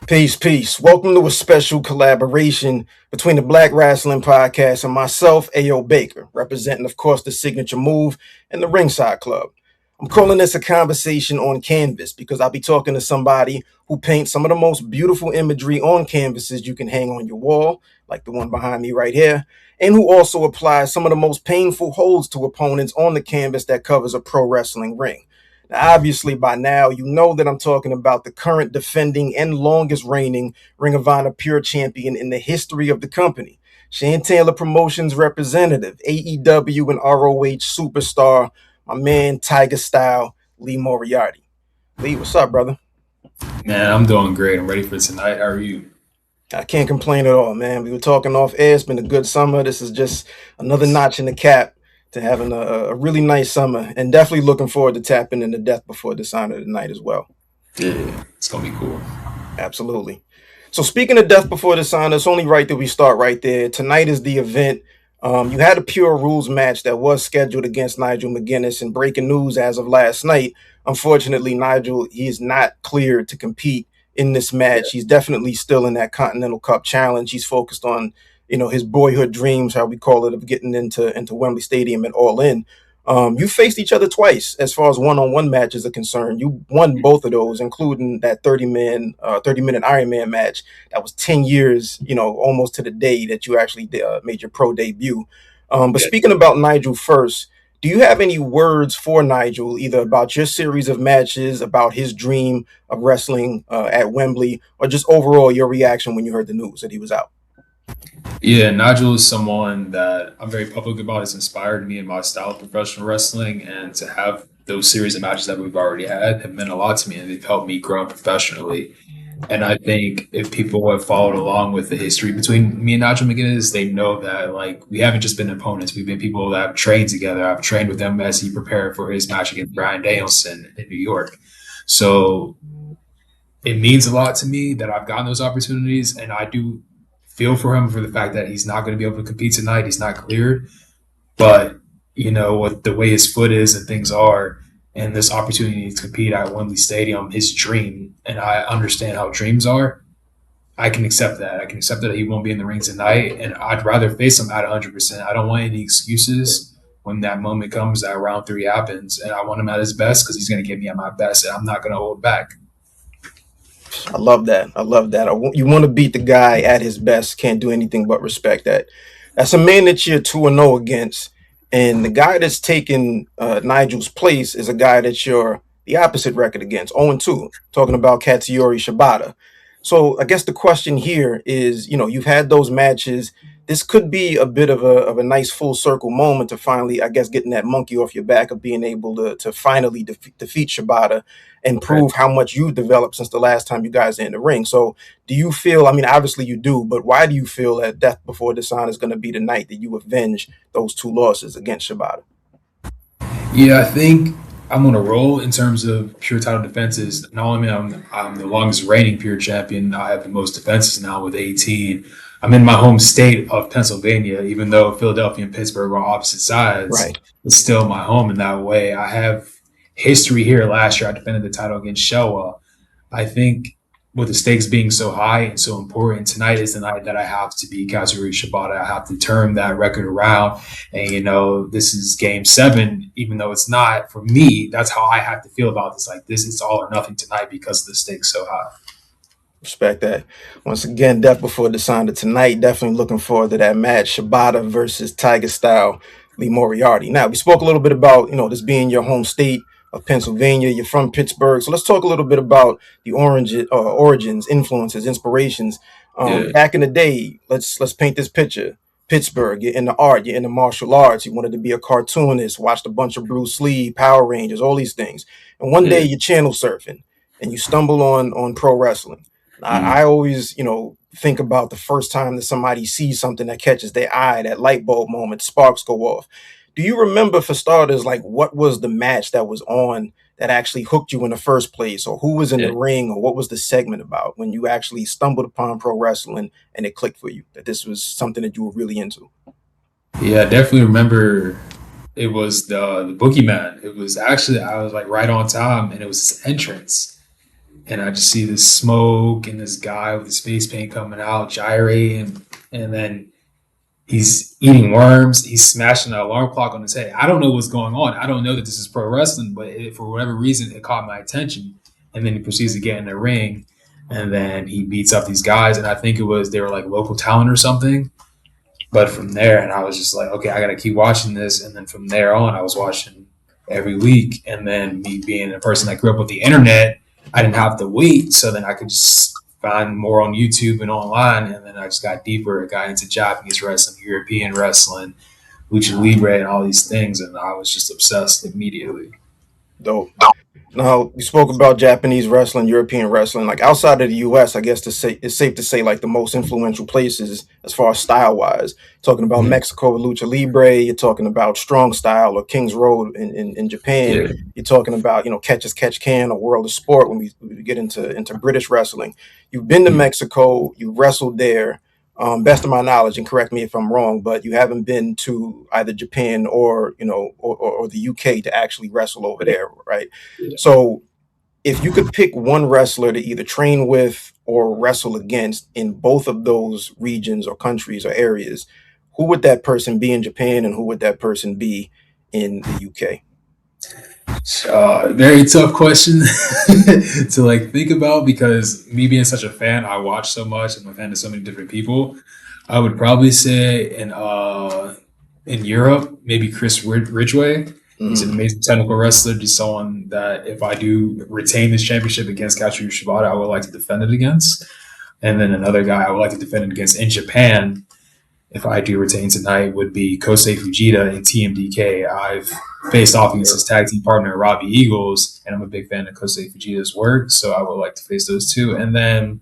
Peace, peace. Welcome to a special collaboration between the Black Rasslin Podcast and myself, A.O. Baker, representing, of course, the Signature Move and the Ringside Club. I'm calling this a conversation on canvas because I'll be talking to somebody who paints some of the most beautiful imagery on canvases you can hang on your wall, like the one behind me right here, and who also applies some of the most painful holds to opponents on the canvas that covers a pro wrestling ring. Now, obviously, by now, you know that I'm talking about the current defending and longest reigning Ring of Honor Pure Champion in the history of the company. Shane Taylor Promotions representative, AEW and ROH superstar, my man Taigastyle, Lee Moriarty. Lee, what's up, brother? Man, I'm doing great. I'm ready for tonight. How are you? I can't complain at all, man. We were talking off air. It's been a good summer. This is just another notch in the cap to having a really nice summer, and definitely looking forward to tapping into Death Before Dishonor tonight as well. Yeah, it's gonna be cool. Absolutely. So speaking of Death Before Dishonor, it's only right that we start right there. Tonight is the event. You had a pure rules match that was scheduled against Nigel McGuinness, and breaking news as of last night. Unfortunately, Nigel, he is not cleared to compete in this Yeah, match. He's definitely still in that Continental Cup challenge. He's focused on, his boyhood dreams, how we call it, of getting into Wembley Stadium and All In. You faced each other twice as far as one-on-one matches are concerned. You won both of those, including that 30-minute Iron Man match. That was 10 years, almost to the day that you actually made your pro debut. But yeah. speaking about Nigel first, do you have any words for Nigel, either about your series of matches, about his dream of wrestling at Wembley, or just overall your reaction when you heard the news that he was out? Yeah, Nigel is someone that I'm very public about. Has inspired me in my style of professional wrestling, and to have those series of matches that we've already had have meant a lot to me, and they've helped me grow professionally. And I think if people have followed along with the history between me and Nigel McGuinness, they know that like we haven't just been opponents. We've been people that have trained together. I've trained with him as he prepared for his match against Brian Danielson in New York. So it means a lot to me that I've gotten those opportunities, and I do feel for him for the fact that he's not going to be able to compete tonight. He's not cleared, but with the way his foot is and things are, and this opportunity to compete at Wembley Stadium, his dream, and I understand how dreams are. I can accept that. I can accept that he won't be in the ring tonight, and I'd rather face him at 100%. I don't want any excuses when that moment comes, that round three happens, and I want him at his best because he's going to get me at my best, and I'm not going to hold back. I love that. I love that. You want to beat the guy at his best. Can't do anything but respect that. That's a man that you're 2-0 against. And the guy that's taking Nigel's place is a guy that you're the opposite record against, 0-2, talking about Katsuyori Shibata. So I guess the question here is, you've had those matches. This could be a bit of a nice full circle moment to finally, I guess, getting that monkey off your back of being able to finally defeat Shibata and Right. prove how much you've developed since the last time you guys are in the ring. So do you feel, I mean, obviously you do, but why do you feel that Death Before Dishonor is going to be the night that you avenge those two losses against Shibata? Yeah, I think I'm on a roll in terms of pure title defenses. Not only I'm the longest reigning pure champion, I have the most defenses now with 18. I'm in my home state of Pennsylvania, even though Philadelphia and Pittsburgh are opposite sides. Right. It's still my home in that way. I have history here. Last year, I defended the title against Showa. I think with the stakes being so high and so important, tonight is the night that I have to beat Kazuri Shibata. I have to turn that record around. And, this is game seven, even though it's not for me. That's how I have to feel about this. Like, this is all or nothing tonight because the stakes so high. Respect that. Once again, Death Before Dishonor tonight. Definitely looking forward to that match. Shibata versus Taigastyle, Lee Moriarty. Now, we spoke a little bit about, this being your home state of Pennsylvania. You're from Pittsburgh. So let's talk a little bit about the origins, influences, inspirations. Yeah. Back in the day, let's paint this picture. Pittsburgh, you're in the art, you're in the martial arts. You wanted to be a cartoonist, watched a bunch of Bruce Lee, Power Rangers, all these things. And one day Yeah. you're channel surfing and you stumble on pro wrestling. I Mm. always, think about the first time that somebody sees something that catches their eye, that light bulb moment, sparks go off. Do you remember, for starters, like what was the match that was on that actually hooked you in the first place, or who was in Yeah. the ring, or what was the segment about when you actually stumbled upon pro wrestling and it clicked for you that this was something that you were really into? Yeah, I definitely remember it was the boogeyman. It was actually I was like right on time, and it was his entrance. and I just see this smoke and this guy with his face paint coming out, gyrating, and then he's eating worms. He's smashing an alarm clock on his head. I don't know what's going on. I don't know that this is pro wrestling, but for whatever reason, it caught my attention. And then he proceeds to get in the ring, and then he beats up these guys. And I think they were like local talent or something. But from there, and I was just like, okay, I got to keep watching this. And then from there on, I was watching every week. And then me being a person that grew up with the internet, I didn't have to wait. So then I could just find more on YouTube and online. And then I just got deeper. I got into Japanese wrestling, European wrestling, lucha libre, and all these things. And I was just obsessed immediately. Dope. Now, we spoke about Japanese wrestling, European wrestling. Like outside of the U.S., I guess it's safe to say like the most influential places as far as style wise. Talking about Mexico with lucha libre, you're talking about strong style or King's Road in Japan. Yeah. You're talking about Catch as Catch Can or World of Sport when we get into British wrestling. You've been to Mexico, you wrestled there. Best of my knowledge, and correct me if I'm wrong, but you haven't been to either Japan or or the UK to actually wrestle over there, right? Yeah. So, if you could pick one wrestler to either train with or wrestle against in both of those regions or countries or areas, who would that person be in Japan, and who would that person be in the UK? Very tough question to like think about, because me being such a fan, I watch so much. I'm a fan of so many different people. I would probably say in Europe, maybe Chris Ridgway. He's an amazing technical wrestler. He's someone that if I do retain this championship against Katsuyori Shibata, I would like to defend it against. And then another guy I would like to defend it against in Japan, if I do retain tonight, would be Kosei Fujita in TMDK. I've faced off against his tag team partner, Robbie Eagles, and I'm a big fan of Kosei Fujita's work, so I would like to face those two. And then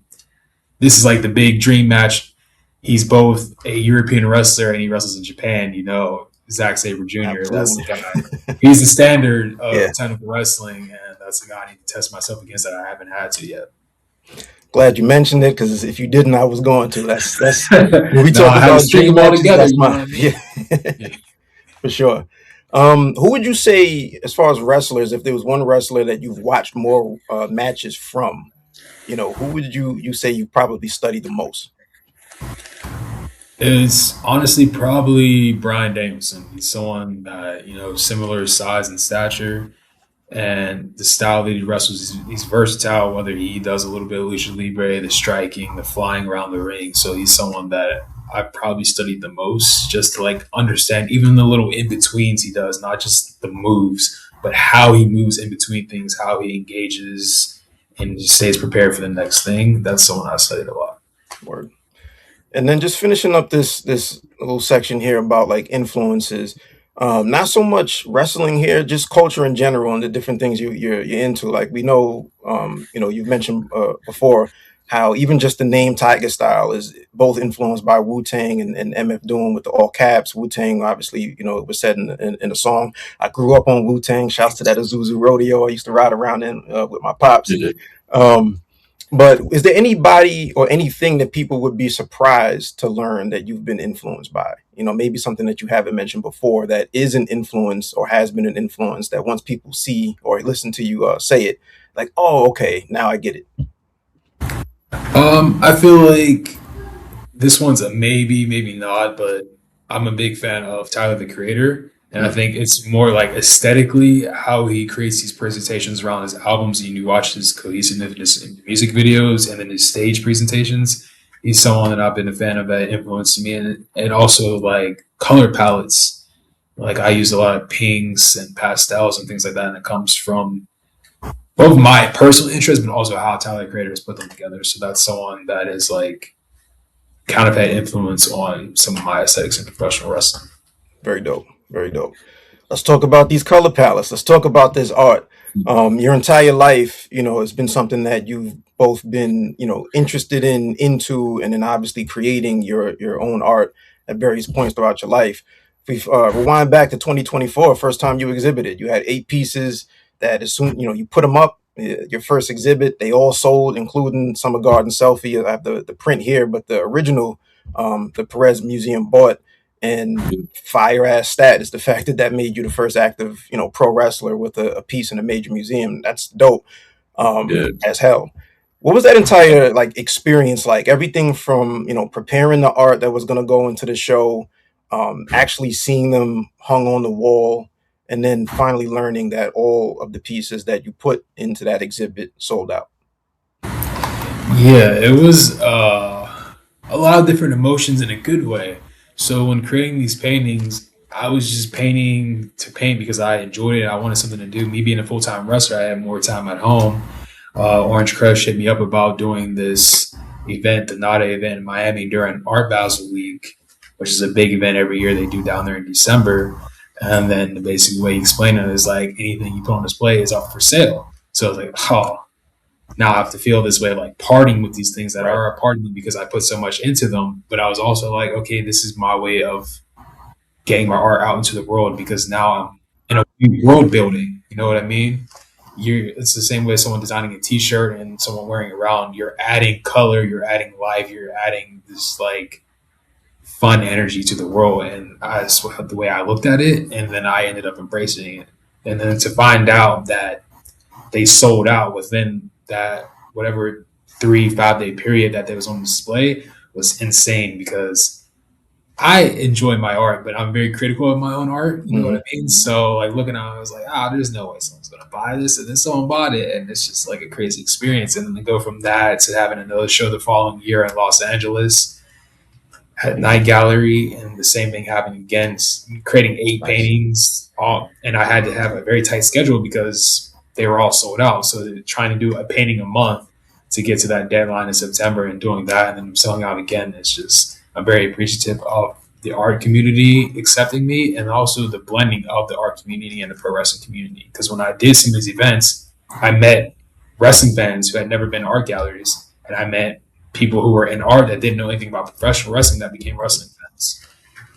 this is like the big dream match. He's both a European wrestler and he wrestles in Japan, Zack Sabre Jr. Absolutely. That's the guy. He's the standard of technical wrestling, and that's the guy I need to test myself against that I haven't had to yet. Glad you mentioned it, because if you didn't, I was going to. That's when we talk about dream all matches, together. that's mine. Yeah, for sure. Who would you say, as far as wrestlers, if there was one wrestler that you've watched more matches from, who would you say you probably studied the most? It's honestly probably Brian Danielson. He's someone that, similar size and stature, and the style that he wrestles, he's versatile, whether he does a little bit of lucha libre, the striking, the flying around the ring. So he's someone that I probably studied the most, just to like understand even the little in-betweens he does, not just the moves, but how he moves in between things, how he engages and just stays prepared for the next thing. That's someone I studied a lot. Word. And then just finishing up this little section here about like influences. Not so much wrestling here, just culture in general and the different things you're into. Like we know, you've mentioned before how even just the name Taigastyle is both influenced by Wu-Tang and MF Doom with the all caps. Wu-Tang, obviously, it was said in a song. I grew up on Wu-Tang. Shouts to that Azuzu Rodeo I used to ride around in with my pops. But is there anybody or anything that people would be surprised to learn that you've been influenced by? Maybe something that you haven't mentioned before that is an influence or has been an influence that once people see or listen to you say it, like, oh, okay, now I get it. I feel like this one's a maybe not, but I'm a big fan of Tyler the Creator. And I think it's more like aesthetically how he creates these presentations around his albums. You watch his cohesiveness in music videos and then his stage presentations. He's someone that I've been a fan of that influenced me. And also like color palettes. Like I use a lot of pinks and pastels and things like that. And it comes from both my personal interest, but also how Tyler the Creator has put them together. So that's someone that is like kind of had influence on some of my aesthetics in professional wrestling. Very dope. Very dope. Let's talk about these color palettes. Let's talk about this art. Your entire life, has been something that you've both been, interested into, and then obviously creating your own art at various points throughout your life. If we rewind back to 2024, first time you exhibited, you had 8 pieces that as soon, you put them up, your first exhibit, they all sold, including Summer Garden Selfie. I have the print here, but the original, the Perez Museum bought. And fire ass stat is the fact that made you the first active, pro wrestler with a piece in a major museum. That's dope. Yeah. as hell. What was that entire like experience like? Everything from preparing the art that was going to go into the show, actually seeing them hung on the wall, and then finally learning that all of the pieces that you put into that exhibit sold out. Yeah, it was a lot of different emotions in a good way. So when creating these paintings, I was just painting to paint because I enjoyed it. I wanted something to do. Me being a full time wrestler, I had more time at home. Orange Crush hit me up about doing this event, the NADA event in Miami during Art Basel Week, which is a big event every year they do down there in December. And then the basic way he explained it is like anything you put on display is up for sale. So I was like, oh, now I have to feel this way of like parting with these things that Right. are a part of me because I put so much into them. But I was also like, okay, this is my way of getting my art out into the world because now I'm in a world building. You know what I mean? It's the same way as someone designing a T-shirt and someone wearing it around. You're adding color, you're adding life, you're adding this like fun energy to the world, and that's the way I looked at it. And then I ended up embracing it. And then to find out that they sold out within that whatever 3 5 day period that they was on display was insane because I enjoy my art, but I'm very critical of my own art. You know what I mean? So like looking at it, I was like, there's no way someone's gonna buy this, and then someone bought it, and it's just like a crazy experience. And then to go from that to having another show the following year in Los Angeles at Night Gallery, and the same thing happened again, creating 8 paintings, and I had to have a very tight schedule because they were all sold out. So trying to do a painting a month to get to that deadline in September and doing that, and then I'm selling out again. It's just I'm very appreciative of the art community accepting me, and also the blending of the art community and the pro wrestling community. Because when I did some of these events, I met wrestling fans who had never been to art galleries, and I met people who were in art that didn't know anything about professional wrestling that became wrestling fans.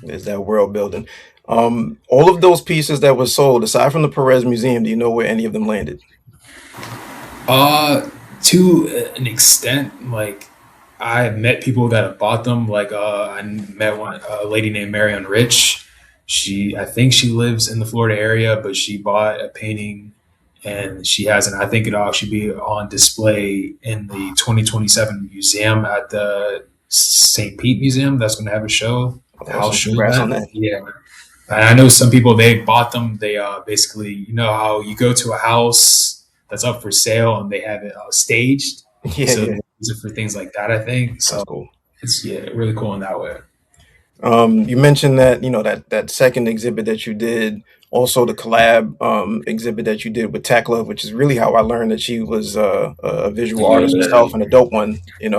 Is that world building? All of those pieces that were sold, aside from the Perez Museum, do you know where any of them landed? To an extent, like I have met people that have bought them. Like I met a lady named Marion Rich. I think she lives in the Florida area, but she bought a painting, and she has, and I think it'll actually be on display in the 2027 museum at the St. Pete Museum. That's going to have a show. The house Awesome. show Congrats on that. that. Yeah. And I know some people, they bought them. They basically, you know how you go to a house that's up for sale and they have it staged. Yeah, So yeah, they use it for things like that, I think. that's So cool. it's really cool in that way. You mentioned that that second exhibit that you did, also the collab exhibit that you did with Tech Love, which is really how I learned that she was a visual artist Yeah. herself and a dope one, in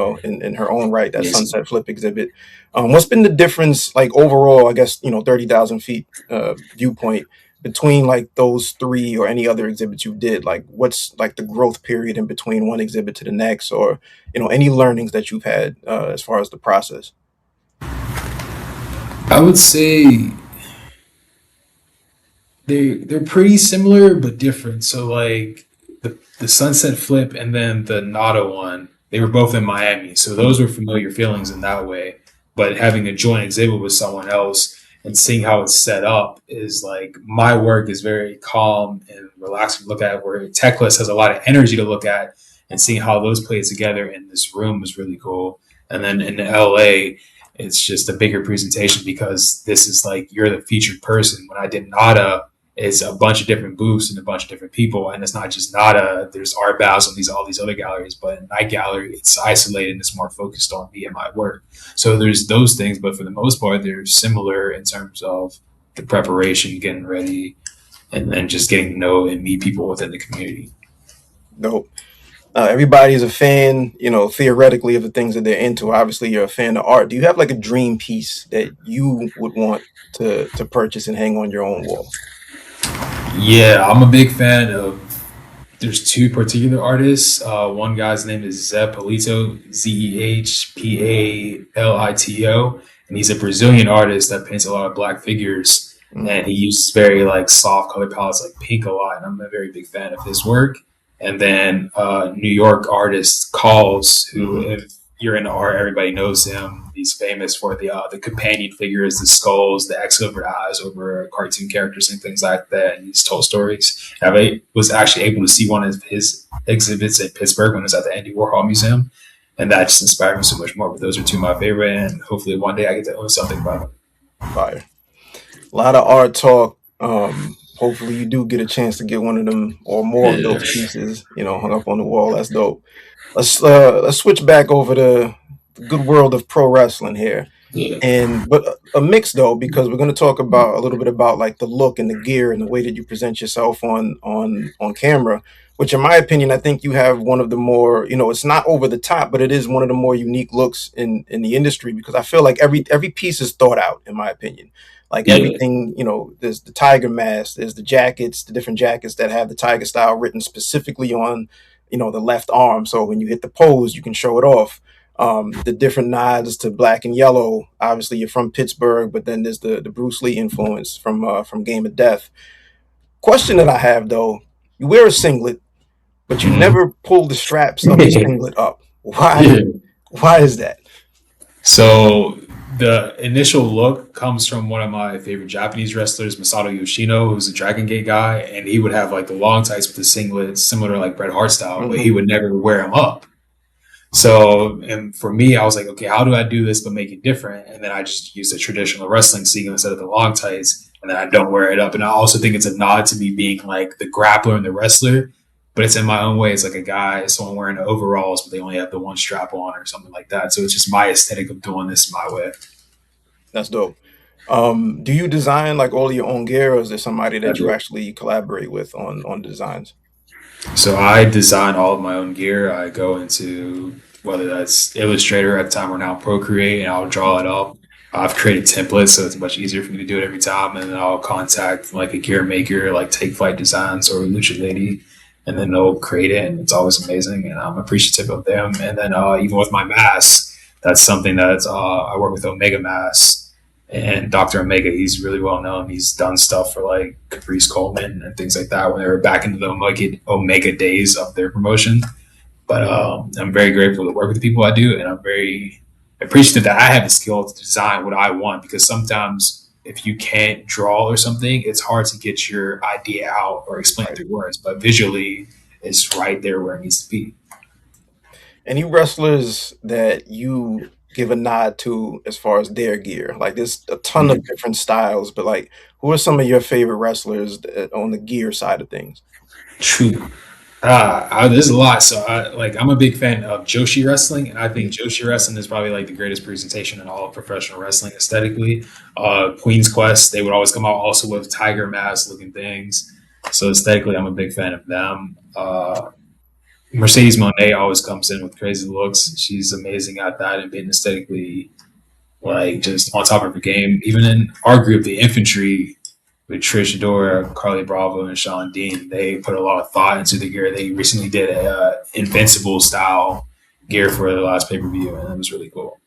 her own right. That Yes. Sunset Flip exhibit. What's been the difference, like overall? I guess 30,000 feet viewpoint between like those three or any other exhibits you did. Like, what's like the growth period in between one exhibit to the next, or any learnings that you've had as far as the process? I would say they're pretty similar but different. So like the Sunset Flip and then the Nada one, they were both in Miami. So those were familiar feelings in that way. But having a joint exhibit with someone else and seeing how it's set up is like my work is very calm and relaxing to look at, where Techless has a lot of energy to look at, and seeing how those play together in this room was really cool. And then in LA, it's just a bigger presentation because this is like you're the featured person. When I did Nada, it's a bunch of different booths and a bunch of different people, and it's not just Nada. There's Art Basel and all these other galleries, but in Night Gallery, it's isolated and it's more focused on me and my work. So there's those things, but for the most part, they're similar in terms of the preparation, getting ready, and then just getting to know and meet people within the community. Dope. Everybody is a fan, theoretically, of the things that they're into. Obviously, you're a fan of art. Do you have like a dream piece that you would want to purchase and hang on your own wall? Yeah, I'm a big fan of. There's two particular artists. One guy's name is Zé Palito, Zehpalito, and he's a Brazilian artist that paints a lot of black figures. And he uses very like soft color palettes, like pink a lot. And I'm a very big fan of his work. And then New York artist Calls, who, if you're into art, everybody knows him. He's famous for the companion figures, the skulls, the X over eyes over cartoon characters and things like that. And he's told stories. And I was actually able to see one of his exhibits in Pittsburgh when I was at the Andy Warhol Museum, and that just inspired me so much more. But those are two of my favorite, and hopefully one day I get to own something by them. Fire. A lot of art talk. Hopefully you do get a chance to get one of them or more of Yeah. those pieces, hung up on the wall. That's dope. Let's switch back over to the good world of pro wrestling here. Yeah. But a mix though, because we're going to talk about a little bit about like the look and the gear and the way that you present yourself on camera, which in my opinion, I think you have one of the more, it's not over the top, but it is one of the more unique looks in the industry, because I feel like every piece is thought out, in my opinion. Like Yeah. everything, there's the tiger mask, there's the jackets, the different jackets that have the Taigastyle written specifically on, the left arm. So when you hit the pose, you can show it off. The different nods to black and yellow. Obviously, you're from Pittsburgh, but then there's the Bruce Lee influence from Game of Death. Question that I have though: you wear a singlet, but you Mhm. never pull the straps of the singlet up. Why? Yeah. Why is that? So the initial look comes from one of my favorite Japanese wrestlers, Masato Yoshino, who's a Dragon Gate guy, and he would have like the long tights with the singlets, similar to like Bret Hart style, but he Hmm. would never wear them up. So, and for me, I was like, okay, how do I do this but make it different? And then I just use the traditional wrestling sequence instead of the long tights, and then I don't wear it up. And I also think it's a nod to me being like the grappler and the wrestler, but it's in my own way. It's like a guy, someone wearing the overalls, but they only have the one strap on or something like that. So it's just my aesthetic of doing this my way. That's dope. Do you design like all your own gear, or is there somebody I that you do. actually collaborate with on designs? So I design all of my own gear. I go into whether that's Illustrator at the time or now Procreate, and I'll draw it up. I've created templates, so it's much easier for me to do it every time. And then I'll contact like a gear maker, like Take Flight Designs or Lucha Lady, and then they'll create it, and it's always amazing. And I'm appreciative of them. And then even with my masks, that's something that I work with Omega Masks and Dr. Omega. He's really well known. He's done stuff for like Caprice Coleman and things like that when they were back into the Omega days of their promotion. But I'm very grateful to work with the people I do, and I'm very appreciative that I have the skill to design what I want, because sometimes if you can't draw or something, it's hard to get your idea out or explain it Right. through words. But visually, it's right there where it needs to be. Any wrestlers that you give a nod to as far as their gear? Like there's a ton of Mm. different styles, but like who are some of your favorite wrestlers on the gear side of things? True. There's a lot. So I'm a big fan of Joshi wrestling, and I think Joshi wrestling is probably like the greatest presentation in all of professional wrestling aesthetically. Queen's Quest, they would always come out also with tiger mask looking things. So aesthetically, I'm a big fan of them. Mercedes Monet always comes in with crazy looks. She's amazing at that and being aesthetically like just on top of her game. Even in our group, the infantry, with Trish Adora, Carly Bravo, and Sean Dean, they put a lot of thought into the gear. They recently did a Invincible style gear for the last pay per view, and it was really cool.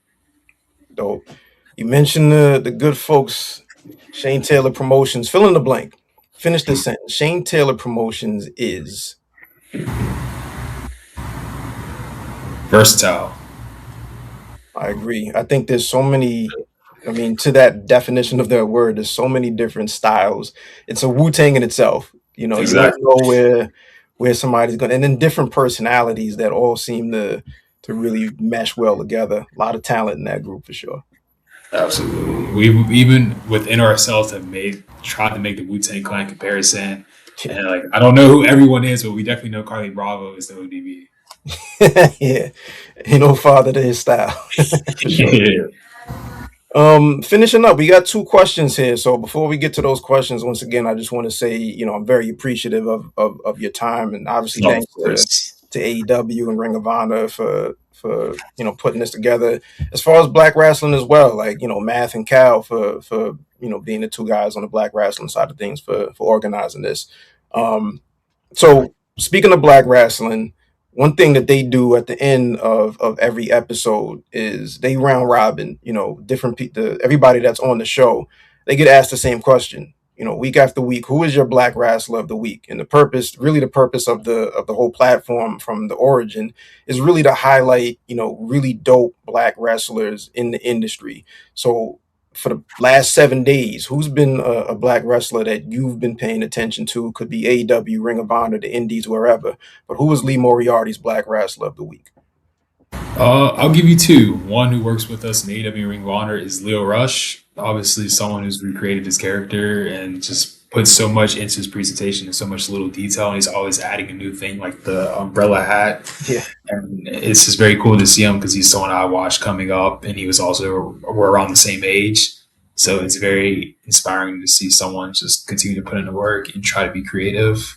Dope. You mentioned the good folks, Shane Taylor Promotions. Fill in the blank. Finish this sentence. Shane Taylor Promotions is. Versatile. I agree. I think there's so many. I mean, to that definition of that word, there's so many different styles. It's a Wu Tang in itself. You don't Exactly. know where somebody's going, and then different personalities that all seem to really mesh well together. A lot of talent in that group for sure. Absolutely. We even within ourselves have made tried to make the Wu Tang Clan comparison. And like I don't know who everyone is, but we definitely know Carly Bravo is the ODB. Yeah, father to his style for sure. Yeah. Finishing up, we got two questions here. So before we get to those questions, once again, I just want to say, I'm very appreciative of your time, and obviously Of thanks course. to AEW and Ring of Honor for putting this together. As far as black wrestling as well, like Math and Cal for being the two guys on the black wrestling side of things for organizing this. So speaking of black wrestling, one thing that they do at the end of every episode is they round robin, different people, everybody that's on the show, they get asked the same question, week after week, who is your black wrestler of the week? And the purpose of the whole platform from the origin is really to highlight, really dope black wrestlers in the industry. So for the last 7 days, who's been a black wrestler that you've been paying attention to? Could be AEW, Ring of Honor, the Indies, wherever. But who was Lee Moriarty's black wrestler of the week? I'll give you two. One who works with us in AEW Ring of Honor is Leo Rush. Obviously, someone who's recreated his character and just put so much into his presentation and so much little detail. And he's always adding a new thing, like the umbrella hat. Yeah. And it's just very cool to see him because he's someone I watched coming up, and he was also we're around the same age. So it's very inspiring to see someone just continue to put in the work and try to be creative.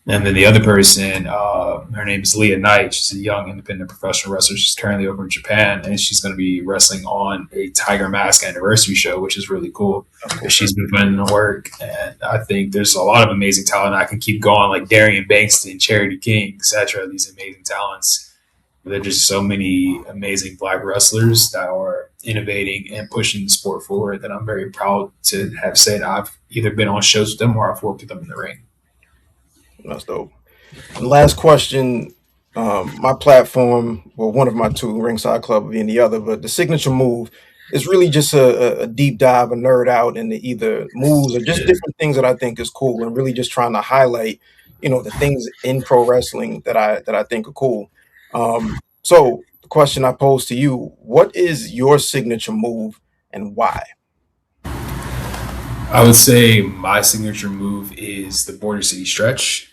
And then the other person, her name is Leah Knight. She's a young independent professional wrestler. She's currently over in Japan, and she's going to be wrestling on a Tiger Mask anniversary show, which is really cool. She's been putting in the work, and I think there's a lot of amazing talent. I can keep going, like Darian Bankston, Charity King, etc. These amazing talents. There's just so many amazing black wrestlers that are innovating and pushing the sport forward that I'm very proud to have said I've either been on shows with them or I've worked with them in the ring. That's dope. And last question. My platform, well, one of my two, Ringside Club being the other, but the signature move is really just a deep dive, a nerd out into either moves or just different things that I think is cool, and really just trying to highlight, the things in pro wrestling that I think are cool. So the question I pose to you: what is your signature move and why? I would say my signature move is the Border City Stretch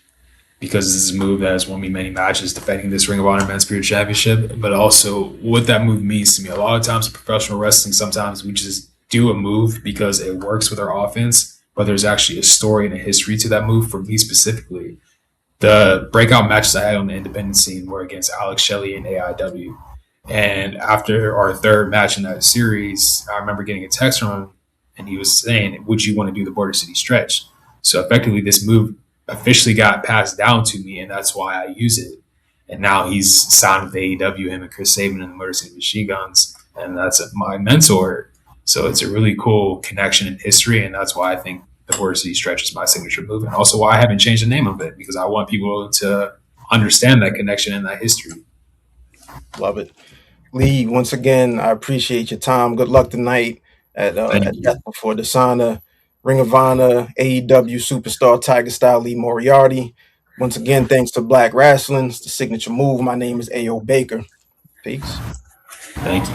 because this is a move that has won me many matches defending this Ring of Honor Men's Spirit Championship, but also what that move means to me. A lot of times in professional wrestling, sometimes we just do a move because it works with our offense, but there's actually a story and a history to that move. For me specifically, the breakout matches I had on the independent scene were against Alex Shelley and AIW. And after our third match in that series, I remember getting a text from him, and he was saying, would you want to do the Border City Stretch? So effectively, this move officially got passed down to me, and that's why I use it. And now he's signed with AEW, him and Chris Sabin and the Motor City Machine Guns, and that's my mentor. So it's a really cool connection in history, and that's why I think the Border City Stretch is my signature move, and also why I haven't changed the name of it, because I want people to understand that connection and that history. Love it. Lee, once again, I appreciate your time. Good luck tonight at Death Before Dishonor. Ring of Honor, AEW superstar Taigastyle Lee Moriarty. Once again, thanks to Black Rasslin, the signature move. My name is A.O. Baker. Peace. Thank you.